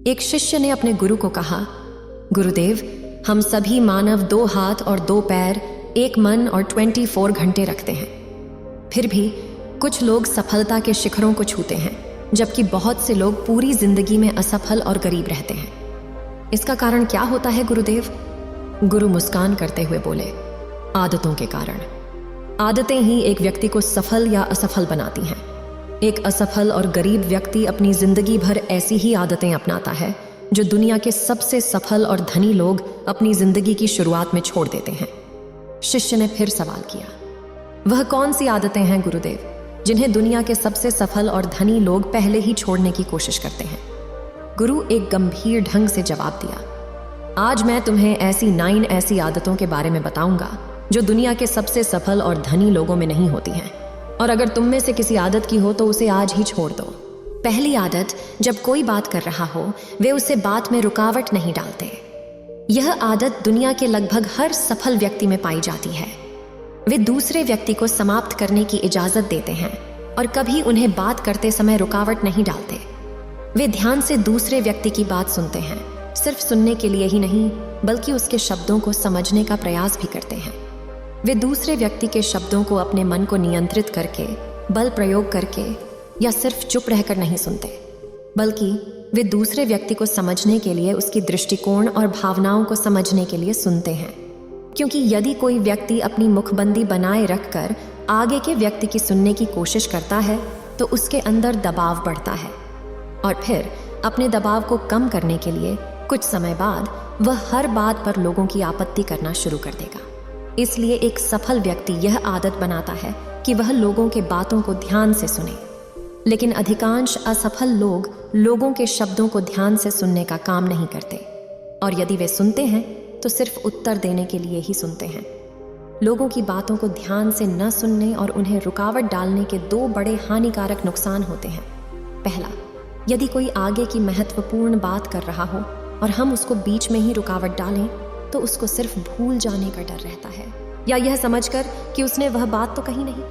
एक शिष्य ने अपने गुरु को कहा, गुरुदेव, हम सभी मानव 2 हाथ और 2 पैर, 1 मन और 24 घंटे रखते हैं। फिर भी कुछ लोग सफलता के शिखरों को छूते हैं, जबकि बहुत से लोग पूरी जिंदगी में असफल और गरीब रहते हैं। इसका कारण क्या होता है गुरुदेव? गुरु मुस्कान करते हुए बोले, आदतों के कारण। आदतें ही एक व्यक्ति को सफल या असफल बनाती हैं। एक असफल और गरीब व्यक्ति अपनी जिंदगी भर ऐसी ही आदतें अपनाता है जो दुनिया के सबसे सफल और धनी लोग अपनी जिंदगी की शुरुआत में छोड़ देते हैं। शिष्य ने फिर सवाल किया, वह कौन सी आदतें हैं गुरुदेव, जिन्हें दुनिया के सबसे सफल और धनी लोग पहले ही छोड़ने की कोशिश करते हैं? गुरु एक गंभीर ढंग से जवाब दिया, आज मैं तुम्हें ऐसी 9 ऐसी आदतों के बारे में बताऊंगा जो दुनिया के सबसे सफल और धनी लोगों में नहीं होती हैं, और अगर तुम में से किसी आदत की हो तो उसे आज ही छोड़ दो। पहली आदत, जब कोई बात कर रहा हो वे उसे बात में रुकावट नहीं डालते। यह आदत दुनिया के लगभग हर सफल व्यक्ति में पाई जाती है। वे दूसरे व्यक्ति को समाप्त करने की इजाजत देते हैं और कभी उन्हें बात करते समय रुकावट नहीं डालते। वे ध्यान से दूसरे व्यक्ति की बात सुनते हैं, सिर्फ सुनने के लिए ही नहीं बल्कि उसके शब्दों को समझने का प्रयास भी करते हैं। वे दूसरे व्यक्ति के शब्दों को अपने मन को नियंत्रित करके, बल प्रयोग करके या सिर्फ चुप रहकर नहीं सुनते, बल्कि वे दूसरे व्यक्ति को समझने के लिए उसकी दृष्टिकोण और भावनाओं को समझने के लिए सुनते हैं। क्योंकि यदि कोई व्यक्ति अपनी मुखबंदी बनाए रखकर आगे के व्यक्ति की सुनने की कोशिश करता है तो उसके अंदर दबाव बढ़ता है, और फिर अपने दबाव को कम करने के लिए कुछ समय बाद वह हर बात पर लोगों की आपत्ति करना शुरू कर देगा। इसलिए एक सफल व्यक्ति यह आदत बनाता है कि वह लोगों के बातों को ध्यान से सुने, लेकिन अधिकांश असफल लोग लोगों के शब्दों को ध्यान से सुनने का काम नहीं करते, और यदि वे सुनते हैं तो सिर्फ उत्तर देने के लिए ही सुनते हैं। लोगों की बातों को ध्यान से न सुनने और उन्हें रुकावट डालने के 2 बड़े हानिकारक नुकसान होते हैं। पहला, यदि कोई आगे की महत्वपूर्ण बात कर रहा हो और हम उसको बीच में ही रुकावट डालें तो उसको सिर्फ भूल जाने का डर रहता है, या यह समझकर कि उसने वह बात तो कही नहीं,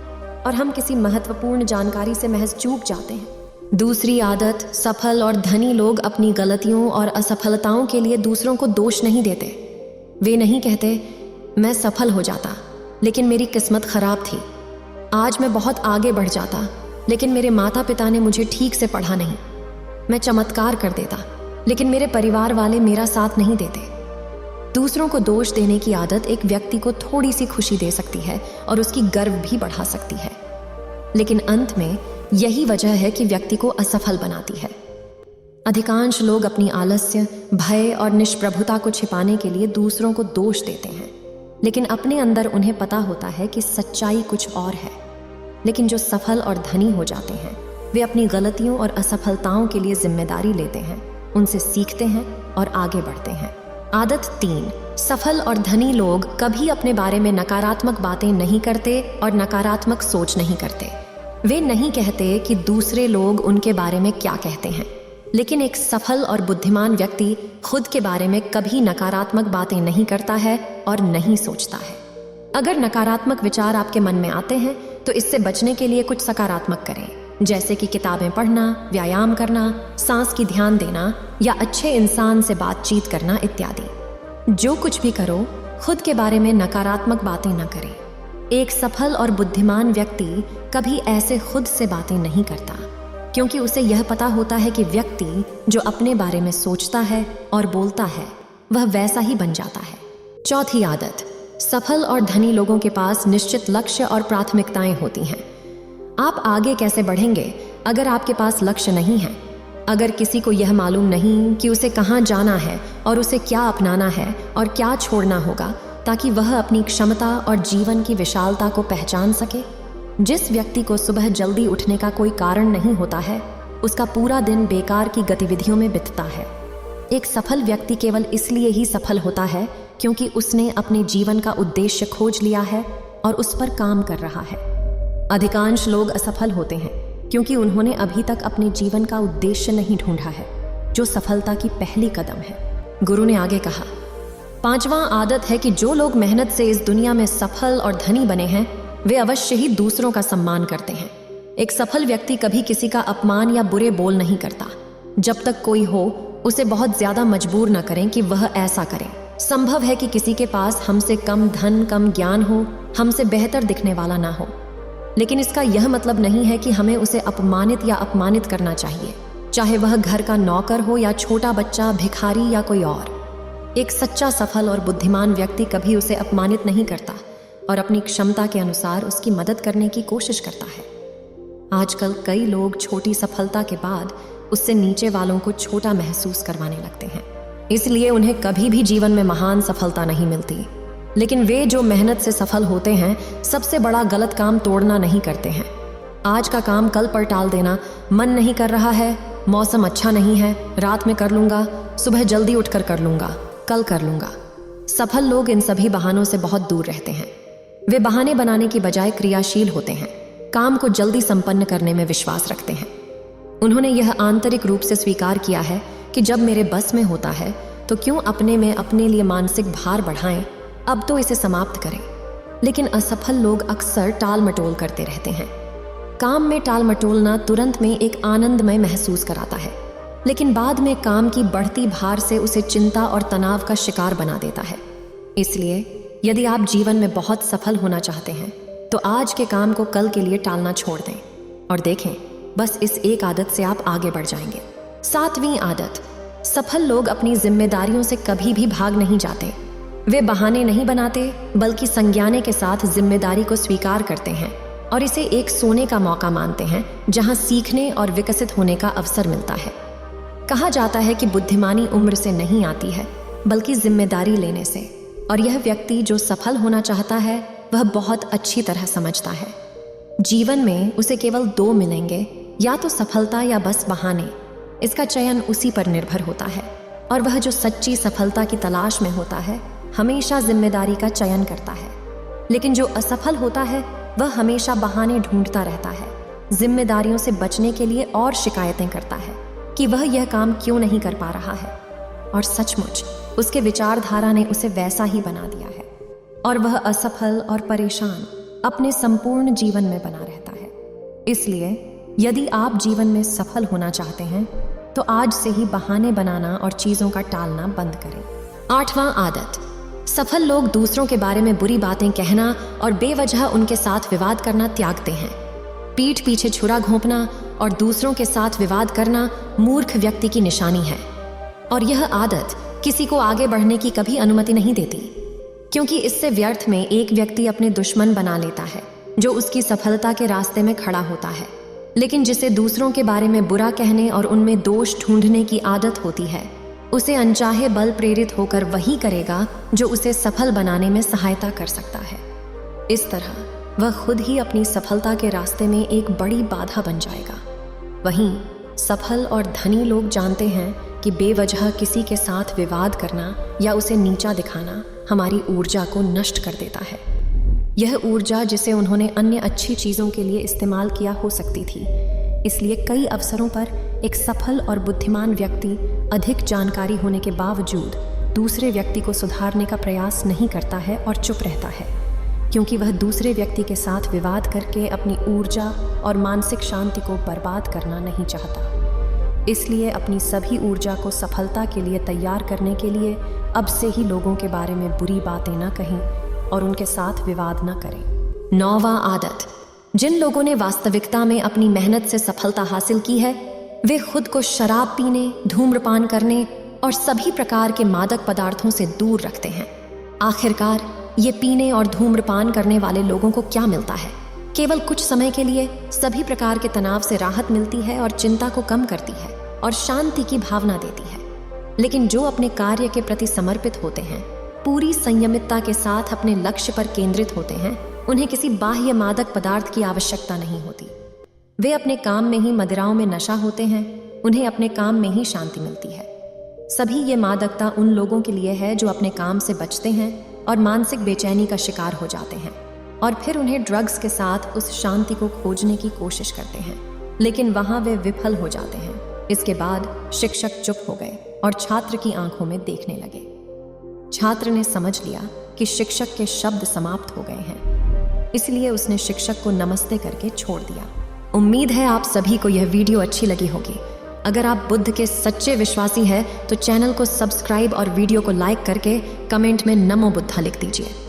और हम किसी महत्वपूर्ण जानकारी से महज चूक जाते हैं। दूसरी आदत, सफल और धनी लोग अपनी गलतियों और असफलताओं के लिए दूसरों को दोष नहीं देते। वे नहीं कहते, मैं सफल हो जाता लेकिन मेरी किस्मत खराब थी, आज मैं बहुत आगे बढ़ जाता लेकिन मेरे माता पिता ने मुझे ठीक से पढ़ा नहीं, मैं चमत्कार कर देता लेकिन मेरे परिवार वाले मेरा साथ नहीं देते। दूसरों को दोष देने की आदत एक व्यक्ति को थोड़ी सी खुशी दे सकती है और उसकी गर्व भी बढ़ा सकती है, लेकिन अंत में यही वजह है कि व्यक्ति को असफल बनाती है। अधिकांश लोग अपनी आलस्य, भय और निष्प्रभुता को छिपाने के लिए दूसरों को दोष देते हैं, लेकिन अपने अंदर उन्हें पता होता है कि सच्चाई कुछ और है। लेकिन जो सफल और धनी हो जाते हैं वे अपनी गलतियों और असफलताओं के लिए जिम्मेदारी लेते हैं, उनसे सीखते हैं और आगे बढ़ते हैं। आदत 3, सफल और धनी लोग कभी अपने बारे में नकारात्मक बातें नहीं करते और नकारात्मक सोच नहीं करते। वे नहीं कहते कि दूसरे लोग उनके बारे में क्या कहते हैं, लेकिन एक सफल और बुद्धिमान व्यक्ति खुद के बारे में कभी नकारात्मक बातें नहीं करता है और नहीं सोचता है। अगर नकारात्मक विचार आपके मन में आते हैं तो इससे बचने के लिए कुछ सकारात्मक करें, जैसे कि किताबें पढ़ना, व्यायाम करना, सांस की ध्यान देना या अच्छे इंसान से बातचीत करना इत्यादि। जो कुछ भी करो, खुद के बारे में नकारात्मक बातें न करें। एक सफल और बुद्धिमान व्यक्ति कभी ऐसे खुद से बातें नहीं करता, क्योंकि उसे यह पता होता है कि व्यक्ति जो अपने बारे में सोचता है और बोलता है वह वैसा ही बन जाता है। चौथी आदत, सफल और धनी लोगों के पास निश्चित लक्ष्य और प्राथमिकताएं होती हैं। आप आगे कैसे बढ़ेंगे अगर आपके पास लक्ष्य नहीं है? अगर किसी को यह मालूम नहीं कि उसे कहाँ जाना है और उसे क्या अपनाना है और क्या छोड़ना होगा ताकि वह अपनी क्षमता और जीवन की विशालता को पहचान सके। जिस व्यक्ति को सुबह जल्दी उठने का कोई कारण नहीं होता है उसका पूरा दिन बेकार की गतिविधियों में बीतता है। एक सफल व्यक्ति केवल इसलिए ही सफल होता है क्योंकि उसने अपने जीवन का उद्देश्य खोज लिया है और उस पर काम कर रहा है। अधिकांश लोग असफल होते हैं क्योंकि उन्होंने अभी तक अपने जीवन का उद्देश्य नहीं ढूंढा है, जो सफलता की पहली कदम है। गुरु ने आगे कहा, 5वां आदत है कि जो लोग मेहनत से इस दुनिया में सफल और धनी बने हैं वे अवश्य ही दूसरों का सम्मान करते हैं। एक सफल व्यक्ति कभी किसी का अपमान या बुरे बोल नहीं करता। जब तक कोई हो उसे बहुत ज्यादा मजबूर न करें कि वह ऐसा करे। संभव है कि किसी के पास हमसे कम धन, कम ज्ञान हो, हमसे बेहतर दिखने वाला ना हो, लेकिन इसका यह मतलब नहीं है कि हमें उसे अपमानित या अपमानित करना चाहिए, चाहे वह घर का नौकर हो या छोटा बच्चा, भिखारी या कोई और। एक सच्चा, सफल और बुद्धिमान व्यक्ति कभी उसे अपमानित नहीं करता और अपनी क्षमता के अनुसार उसकी मदद करने की कोशिश करता है। आजकल कई लोग छोटी सफलता के बाद उससे नीचे वालों को छोटा महसूस करवाने लगते हैं, इसलिए उन्हें कभी भी जीवन में महान सफलता नहीं मिलती। लेकिन वे जो मेहनत से सफल होते हैं, सबसे बड़ा गलत काम तोड़ना नहीं करते हैं। आज का काम कल पर टाल देना, मन नहीं कर रहा है, मौसम अच्छा नहीं है, रात में कर लूंगा, सुबह जल्दी उठकर कर लूंगा, कल कर लूंगा। सफल लोग इन सभी बहानों से बहुत दूर रहते हैं। वे बहाने बनाने की बजाय क्रियाशील होते हैं, काम को जल्दी संपन्न करने में विश्वास रखते हैं। उन्होंने यह आंतरिक रूप से स्वीकार किया है कि जब मेरे बस में होता है तो क्यों अपने में अपने लिए मानसिक भार बढ़ाएं, अब तो इसे समाप्त करें। लेकिन असफल लोग अक्सर टाल मटोल करते रहते हैं। काम में टाल मटोलना तुरंत में एक आनंदमय महसूस कराता है, लेकिन बाद में काम की बढ़ती भार से उसे चिंता और तनाव का शिकार बना देता है। इसलिए यदि आप जीवन में बहुत सफल होना चाहते हैं तो आज के काम को कल के लिए टालना छोड़ दें और देखें, बस इस एक आदत से आप आगे बढ़ जाएंगे। 7वीं आदत, सफल लोग अपनी जिम्मेदारियों से कभी भी भाग नहीं जाते। वे बहाने नहीं बनाते, बल्कि संज्ञाने के साथ जिम्मेदारी को स्वीकार करते हैं और इसे एक सोने का मौका मानते हैं जहां सीखने और विकसित होने का अवसर मिलता है। कहा जाता है कि बुद्धिमानी उम्र से नहीं आती है, बल्कि जिम्मेदारी लेने से, और यह व्यक्ति जो सफल होना चाहता है वह बहुत अच्छी तरह समझता है। जीवन में उसे केवल 2 मिलेंगे, या तो सफलता या बस बहाने। इसका चयन उसी पर निर्भर होता है, और वह जो सच्ची सफलता की तलाश में होता है हमेशा जिम्मेदारी का चयन करता है। लेकिन जो असफल होता है वह हमेशा बहाने ढूंढता रहता है, जिम्मेदारियों से बचने के लिए, और शिकायतें करता है कि वह यह काम क्यों नहीं कर पा रहा है। और सचमुच उसके विचारधारा ने उसे वैसा ही बना दिया है, और वह असफल और परेशान अपने संपूर्ण जीवन में बना रहता है। इसलिए यदि आप जीवन में सफल होना चाहते हैं तो आज से ही बहाने बनाना और चीजों का टालना बंद करें। 8वां आदत, सफल लोग दूसरों के बारे में बुरी बातें कहना और बेवजह उनके साथ विवाद करना त्यागते हैं। पीठ पीछे छुरा घोंपना और दूसरों के साथ विवाद करना मूर्ख व्यक्ति की निशानी है, और यह आदत किसी को आगे बढ़ने की कभी अनुमति नहीं देती, क्योंकि इससे व्यर्थ में एक व्यक्ति अपने दुश्मन बना लेता है जो उसकी सफलता के रास्ते में खड़ा होता है। लेकिन जिसे दूसरों के बारे में बुरा कहने और उनमें दोष ढूंढने की आदत होती है, उसे अनचाहे बल प्रेरित होकर वही करेगा जो उसे सफल बनाने में सहायता कर सकता है। इस तरह वह खुद ही अपनी सफलता के रास्ते में एक बड़ी बाधा बन जाएगा। वहीं सफल और धनी लोग जानते हैं कि बेवजह किसी के साथ विवाद करना या उसे नीचा दिखाना हमारी ऊर्जा को नष्ट कर देता है। यह ऊर्जा जिसे उन्होंने अन्य अच्छी चीज़ों के लिए इस्तेमाल किया हो सकती थी। इसलिए कई अवसरों पर एक सफल और बुद्धिमान व्यक्ति अधिक जानकारी होने के बावजूद दूसरे व्यक्ति को सुधारने का प्रयास नहीं करता है और चुप रहता है, क्योंकि वह दूसरे व्यक्ति के साथ विवाद करके अपनी ऊर्जा और मानसिक शांति को बर्बाद करना नहीं चाहता। इसलिए अपनी सभी ऊर्जा को सफलता के लिए तैयार करने के लिए अब से ही लोगों के बारे में बुरी बातें न कहें और उनके साथ विवाद न करें। 9वां आदत, जिन लोगों ने वास्तविकता में अपनी मेहनत से सफलता हासिल की है, वे खुद को शराब पीने, धूम्रपान करने और सभी प्रकार के मादक पदार्थों से दूर रखते हैं। आखिरकार ये पीने और धूम्रपान करने वाले लोगों को क्या मिलता है? केवल कुछ समय के लिए सभी प्रकार के तनाव से राहत मिलती है और चिंता को कम करती है और शांति की भावना देती है। लेकिन जो अपने कार्य के प्रति समर्पित होते हैं, पूरी संयमितता के साथ अपने लक्ष्य पर केंद्रित होते हैं, उन्हें किसी बाह्य मादक पदार्थ की आवश्यकता नहीं होती। वे अपने काम में ही मदिराओं में नशा होते हैं, उन्हें अपने काम में ही शांति मिलती है। सभी ये मादकता उन लोगों के लिए है जो अपने काम से बचते हैं और मानसिक बेचैनी का शिकार हो जाते हैं, और फिर उन्हें ड्रग्स के साथ उस शांति को खोजने की कोशिश करते हैं, लेकिन वहां वे विफल हो जाते हैं। इसके बाद शिक्षक चुप हो गए और छात्र की आंखों में देखने लगे। छात्र ने समझ लिया कि शिक्षक के शब्द समाप्त हो गए हैं, इसलिए उसने शिक्षक को नमस्ते करके छोड़ दिया। उम्मीद है आप सभी को यह वीडियो अच्छी लगी होगी। अगर आप बुद्ध के सच्चे विश्वासी हैं तो चैनल को सब्सक्राइब और वीडियो को लाइक करके कमेंट में नमो बुद्धा लिख दीजिए।